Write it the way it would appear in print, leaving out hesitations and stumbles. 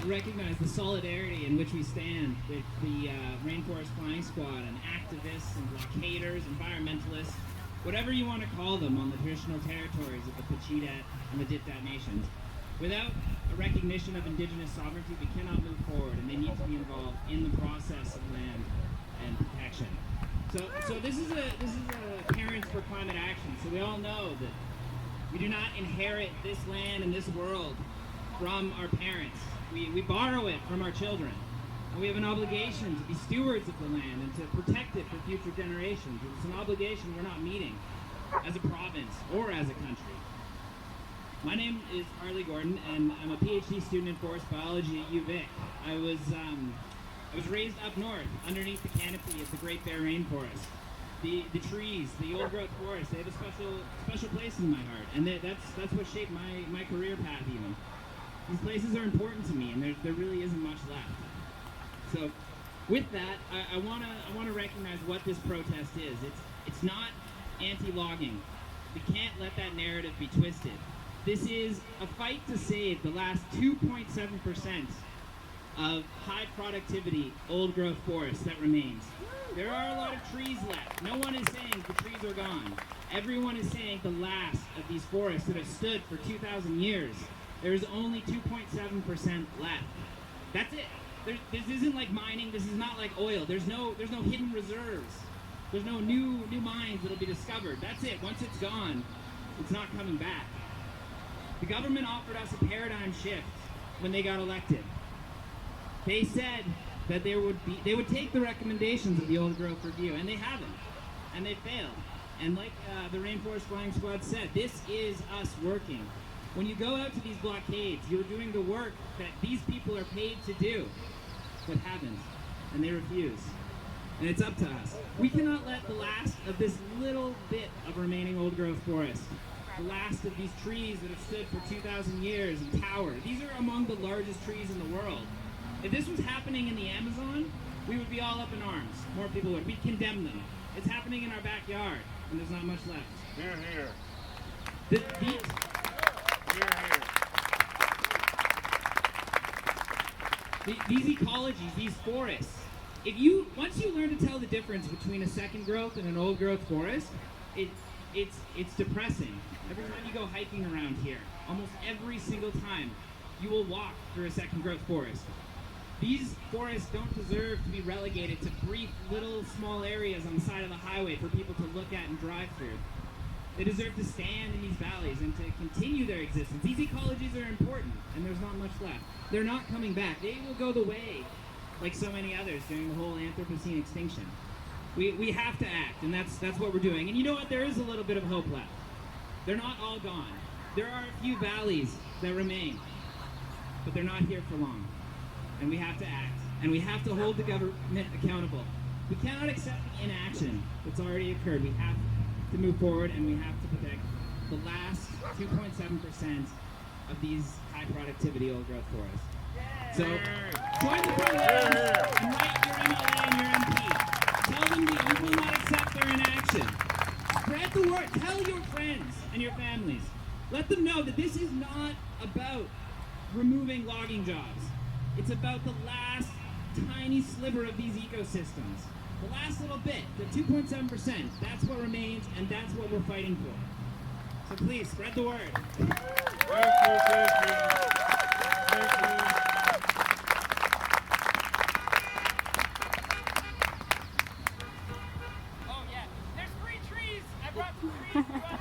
Recognize the solidarity in which we stand with the Rainforest Flying Squad and activists and blockaders, environmentalists, whatever you want to call them on the traditional territories of the Pachidat and the Dipdat nations. Without a recognition of indigenous sovereignty, we cannot move forward, and they need to be involved in the process of land and protection. So this is a Parents for Climate Action. So we all know that we do not inherit this land and this world from our parents. We borrow it from our children. And we have an obligation to be stewards of the land and to protect it for future generations. It's an obligation we're not meeting as a province or as a country. My name is Harley Gordon, and I'm a PhD student in forest biology at UVic. I was raised up north, underneath the canopy of the Great Bear Rainforest. The trees, the old-growth forests, they have a special place in my heart, and that's what shaped my career path even. These places are important to me, and there really isn't much left. So, with that, I want to recognize what this protest is. It's not anti-logging. We can't let that narrative be twisted. This is a fight to save the last 2.7% of high productivity old growth forest that remains. There are a lot of trees left. No one is saying the trees are gone. Everyone is saying the last of these forests that have stood for 2,000 years. There is only 2.7% left. That's it. This isn't like mining. This is not like oil. There's no hidden reserves. There's no new mines that'll be discovered. That's it. Once it's gone, it's not coming back. The government offered us a paradigm shift when they got elected. They said that they would take the recommendations of the old growth review, and they haven't, and they failed. And like the Rainforest Flying Squad said, this is us working. When you go out to these blockades, you're doing the work that these people are paid to do, but haven't, and they refuse. And it's up to us. We cannot let the last of this little bit of remaining old growth forest, the last of these trees that have stood for 2,000 years and tower. These are among the largest trees in the world. If this was happening in the Amazon, we would be all up in arms. More people would. We'd condemn them. It's happening in our backyard, and there's not much left. Here, here. These ecologies, these forests, once you learn to tell the difference between a second growth and an old growth forest, it's depressing. Every time you go hiking around here, almost every single time, you will walk through a second growth forest. These forests don't deserve to be relegated to brief little small areas on the side of the highway for people to look at and drive through. They deserve to stand in these valleys and to continue their existence. These ecologies are important, and there's not much left. They're not coming back. They will go the way, like so many others during the whole Anthropocene extinction. We have to act, and that's what we're doing. And you know what? There is a little bit of hope left. They're not all gone. There are a few valleys that remain, but they're not here for long. And we have to act, and we have to hold the government accountable. We cannot accept the inaction that's already occurred. We have to move forward, and we have to protect the last 2.7% of these high productivity old growth forests. So join the protest and write your MLA and your MP. Tell them that you will not accept their inaction. Spread the word. Tell your friends and your families. Let them know that this is not about removing logging jobs. It's about the last tiny sliver of these ecosystems. The last little bit, the 2.7%, that's what remains, and that's what we're fighting for. So please, spread the word. Thank you, thank you. Thank you. Oh yeah, there's free trees. I brought some trees.